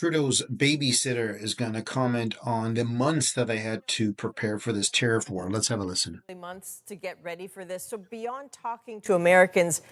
Trudeau's babysitter is going to comment on the months that they had to prepare for this tariff war. Let's have a listen. Months to get ready for this. So beyond talking to Americans,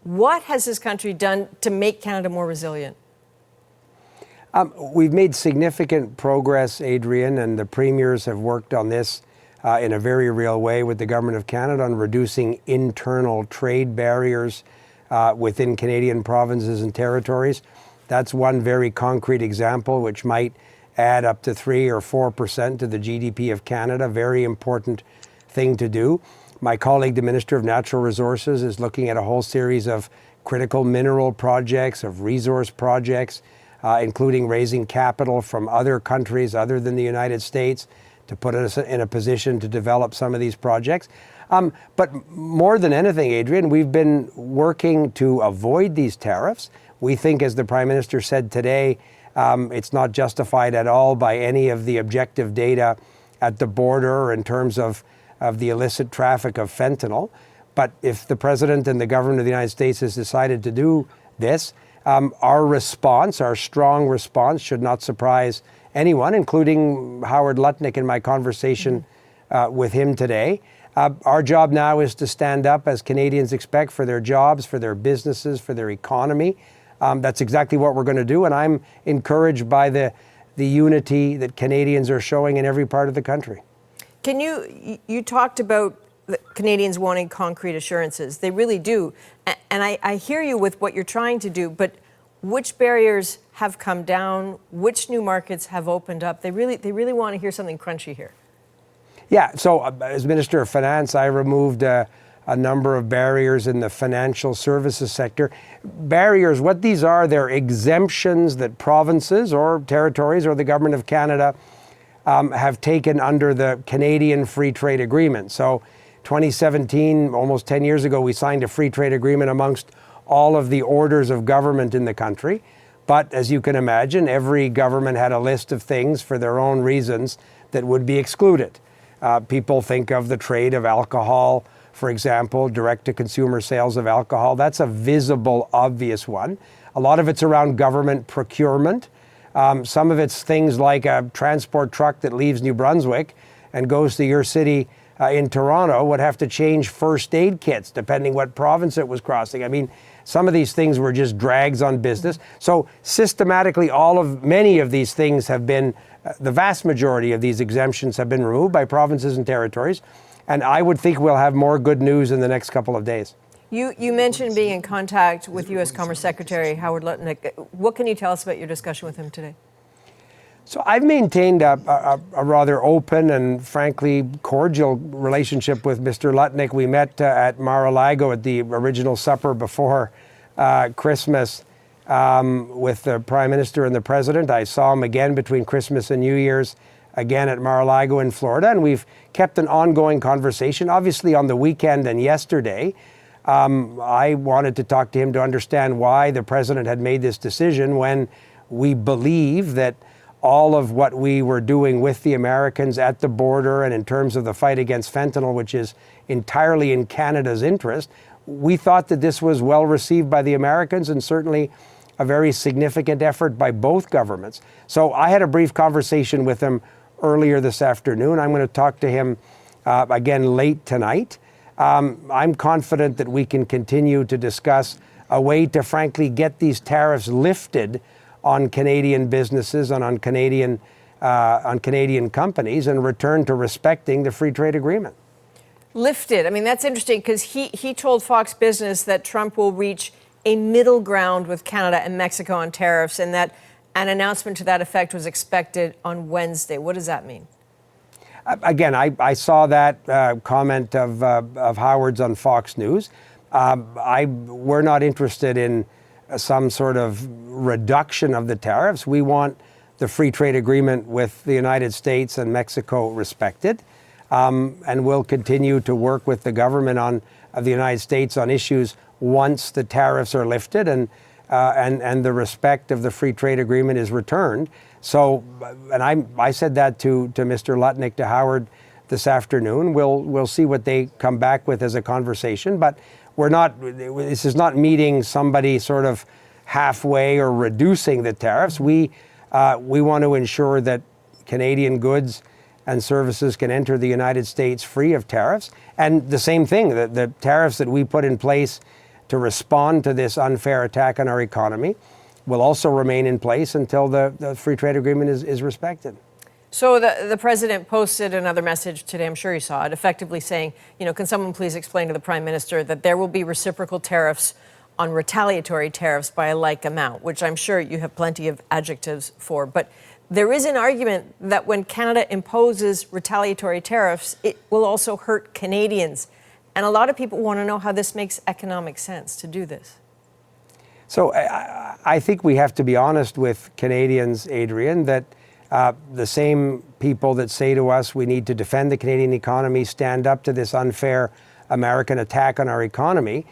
what has this country done to make Canada more resilient? We've made significant progress, Adrian, and the premiers have worked on this in a very real way with the Government of Canada on reducing internal trade barriers within Canadian provinces and territories. That's one very concrete example, which might add up to 3 or 4% to the GDP of Canada. Very important thing to do. My colleague, the Minister of Natural Resources, is looking at a whole series of critical mineral projects, of resource projects, including raising capital from other countries other than the United States to put us in a position to develop some of these projects. But more than anything, Adrian, we've been working to avoid these tariffs. We think, as the Prime Minister said today, it's not justified at all by any of the objective data at the border in terms of the illicit traffic of fentanyl. But if the President and the Government of the United States has decided to do this, our response, our strong response, should not surprise anyone, including Howard Lutnick in my conversation with him today. Our job now is to stand up, as Canadians expect, for their jobs, for their businesses, for their economy. That's exactly what we're going to do, and I'm encouraged by the unity that Canadians are showing in every part of the country. You talked about the Canadians wanting concrete assurances. They really do. And I hear you with what you're trying to do, but which barriers have come down? Which new markets have opened up? They really want to hear something crunchy here. Yeah, so as Minister of Finance, I removed a number of barriers in the financial services sector. Barriers, what these are, they're exemptions that provinces or territories or the Government of Canada have taken under the Canadian Free Trade Agreement. So 2017, almost 10 years ago, we signed a free trade agreement amongst all of the orders of government in the country. But as you can imagine, every government had a list of things for their own reasons that would be excluded. People think of the trade of alcohol, for example, direct-to-consumer sales of alcohol. That's a visible, obvious one. A lot of it's around government procurement. Some of it's things like a transport truck that leaves New Brunswick and goes to your city in Toronto would have to change first aid kits depending what province it was crossing. I mean, some of these things were just drags on business. So systematically, many of these things have been, the vast majority of these exemptions have been removed by provinces and territories. And I would think we'll have more good news in the next couple of days. You mentioned being in contact with U.S. Commerce Secretary Howard Lutnick. What can you tell us about your discussion with him today? So I've maintained a rather open and frankly cordial relationship with Mr. Lutnick. We met at Mar-a-Lago at the original supper before Christmas with the Prime Minister and the President. I saw him again between Christmas and New Year's, again at Mar-a-Lago in Florida, and we've kept an ongoing conversation. Obviously on the weekend and yesterday, I wanted to talk to him to understand why the President had made this decision when we believe that all of what we were doing with the Americans at the border and in terms of the fight against fentanyl, which is entirely in Canada's interest, we thought that this was well received by the Americans and certainly a very significant effort by both governments. So I had a brief conversation with him earlier this afternoon. I'm going to talk to him again late tonight. I'm confident that we can continue to discuss a way to frankly get these tariffs lifted on Canadian businesses and on Canadian companies and return to respecting the free trade agreement. Lifted. I mean, that's interesting because he told Fox Business that Trump will reach a middle ground with Canada and Mexico on tariffs, and that an announcement to that effect was expected on Wednesday. What does that mean? Again, I saw that comment of Howard's on Fox News. We're not interested in some sort of reduction of the tariffs. We want the free trade agreement with the United States and Mexico respected. And we'll continue to work with the government of the United States on issues once the tariffs are lifted and the respect of the free trade agreement is returned. So, and I said that to Mr. Lutnick, to Howard this afternoon. We'll see what they come back with as a conversation, but this is not meeting somebody sort of halfway or reducing the tariffs. We We want to ensure that Canadian goods and services can enter the United States free of tariffs. And the same thing, the tariffs that we put in place to respond to this unfair attack on our economy will also remain in place until the free trade agreement is respected. So the president posted another message today, I'm sure you saw it, effectively saying, can someone please explain to the prime minister that there will be reciprocal tariffs on retaliatory tariffs by a like amount, which I'm sure you have plenty of adjectives for. But there is an argument that when Canada imposes retaliatory tariffs, it will also hurt Canadians. And a lot of people want to know how this makes economic sense to do this. So I think we have to be honest with Canadians, Adrian, that the same people that say to us we need to defend the Canadian economy, stand up to this unfair American attack on our economy,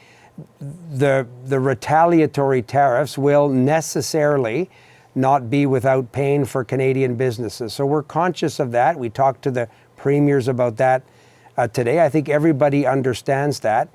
the retaliatory tariffs will necessarily not be without pain for Canadian businesses. So we're conscious of that. We talked to the premiers about that today. I think everybody understands that.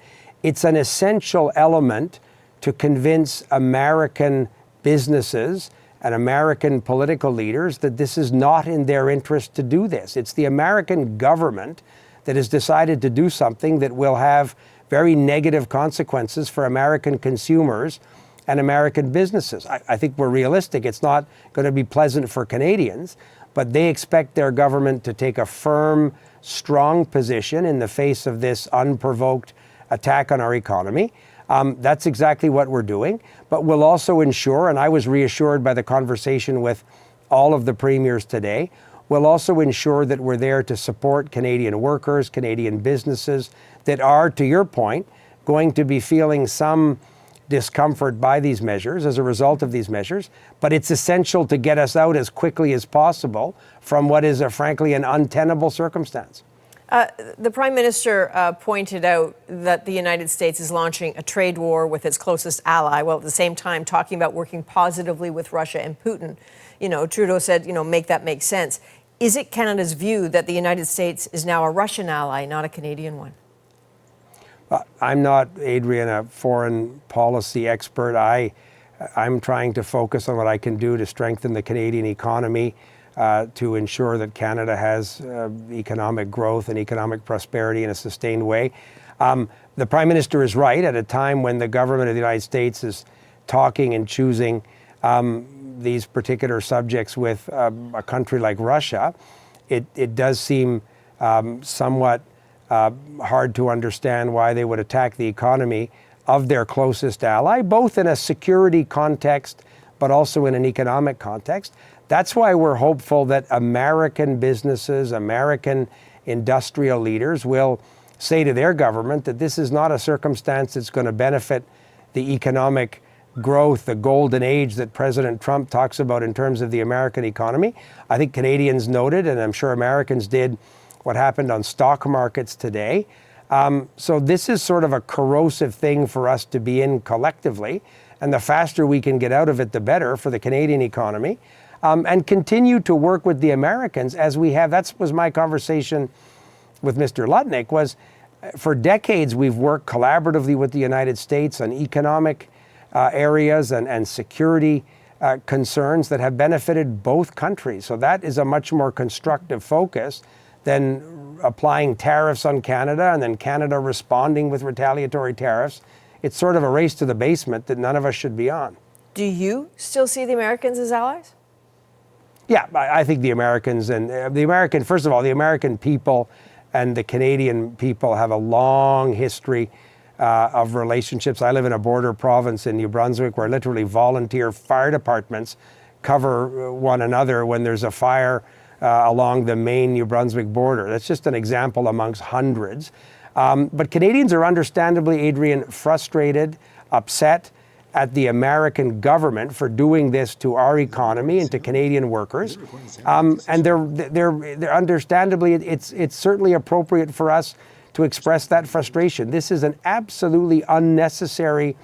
It's an essential element to convince American businesses and American political leaders that this is not in their interest to do this. It's the American government that has decided to do something that will have very negative consequences for American consumers and American businesses. I think we're realistic. It's not going to be pleasant for Canadians, but they expect their government to take a firm, strong position in the face of this unprovoked attack on our economy. That's exactly what we're doing. But we'll also ensure, and I was reassured by the conversation with all of the premiers today, we'll also ensure that we're there to support Canadian workers, Canadian businesses that are, to your point, going to be feeling some discomfort by these measures as a result of these measures. But it's essential to get us out as quickly as possible from what is, frankly, an untenable circumstance. The Prime Minister pointed out that the United States is launching a trade war with its closest ally, while at the same time talking about working positively with Russia and Putin. Trudeau said, make that make sense. Is it Canada's view that the United States is now a Russian ally, not a Canadian one? I'm not, Adrian, a foreign policy expert. I'm trying to focus on what I can do to strengthen the Canadian economy, to ensure that Canada has economic growth and economic prosperity in a sustained way. The Prime Minister is right. At a time when the government of the United States is talking and choosing these particular subjects with a country like Russia, it does seem somewhat hard to understand why they would attack the economy of their closest ally, both in a security context, but also in an economic context. That's why we're hopeful that American businesses, American industrial leaders will say to their government that this is not a circumstance that's going to benefit the economic growth, the golden age that President Trump talks about in terms of the American economy. I think Canadians noted, and I'm sure Americans did, what happened on stock markets today. So this is sort of a corrosive thing for us to be in collectively. And the faster we can get out of it, the better for the Canadian economy. And continue to work with the Americans as we have. That was my conversation with Mr. Lutnick, was for decades we've worked collaboratively with the United States on economic areas and security concerns that have benefited both countries. So that is a much more constructive focus than applying tariffs on Canada and then Canada responding with retaliatory tariffs. It's sort of a race to the basement that none of us should be on. Do you still see the Americans as allies? Yeah, I think the Americans and first of all, the American people and the Canadian people have a long history of relationships. I live in a border province in New Brunswick where literally volunteer fire departments cover one another when there's a fire along the Maine New Brunswick border. That's just an example amongst hundreds. But Canadians are understandably, Adrian, frustrated, upset at the American government for doing this to our economy and to Canadian workers. And they're understandably, it's certainly appropriate for us to express that frustration. This is an absolutely unnecessary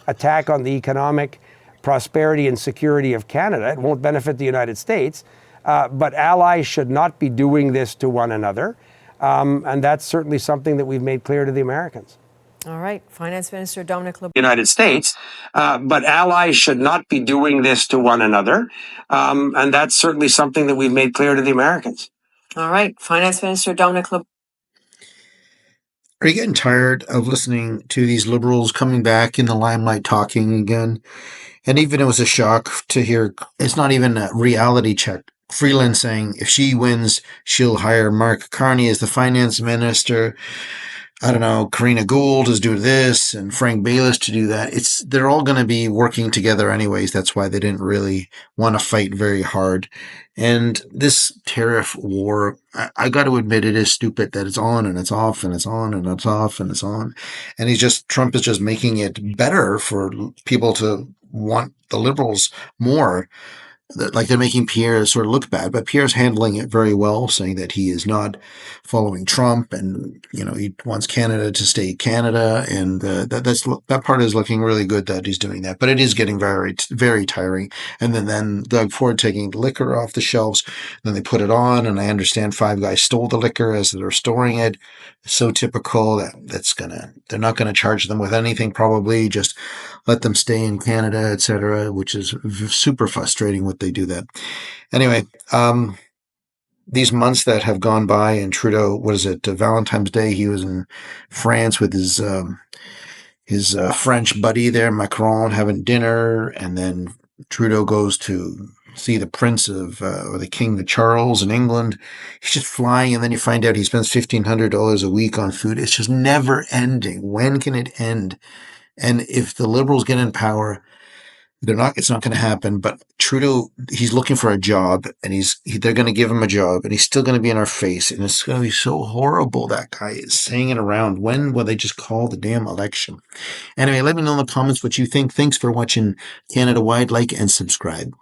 attack on the economic prosperity and security of Canada. It won't benefit the United States, but allies should not be doing this to one another. And that's certainly something that we've made clear to the Americans. All right, Finance Minister Dominic United States, but allies should not be doing this to one another, and that's certainly something that we've made clear to the Americans. All right, Finance Minister Dominic Are you getting tired of listening to these liberals coming back in the limelight talking again? And even it was a shock to hear it's not even a reality check. Freeland saying if she wins, she'll hire Mark Carney as the finance minister. I don't know, Karina Gould is doing this and Frank Bayless to do that. They're all going to be working together anyways. That's why they didn't really want to fight very hard. And this tariff war, I got to admit, it is stupid that it's on and it's off and it's on and it's off and it's on. And Trump is just making it better for people to want the liberals more. Like they're making Pierre sort of look bad, but Pierre's handling it very well, saying that he is not following Trump, and he wants Canada to stay Canada, and that part is looking really good that he's doing that. But it is getting very, very tiring. And then Doug Ford taking the liquor off the shelves, then they put it on, and I understand Five Guys stole the liquor as they're storing it. So typical they're not gonna charge them with anything, probably just let them stay in Canada, etc., which is super frustrating what they do that. Anyway, these months that have gone by, and Trudeau, what is it, Valentine's Day, he was in France with his French buddy there, Macron, having dinner, and then Trudeau goes to see the Prince of, or the King of Charles in England. He's just flying, and then you find out he spends $1,500 a week on food. It's just never ending. When can it end? And if the Liberals get in power, it's not going to happen. But Trudeau, he's looking for a job, and they're going to give him a job, and he's still going to be in our face. And it's going to be so horrible. That guy is saying it around. When will they just call the damn election? Anyway, let me know in the comments what you think. Thanks for watching Canada Wide. Like and subscribe.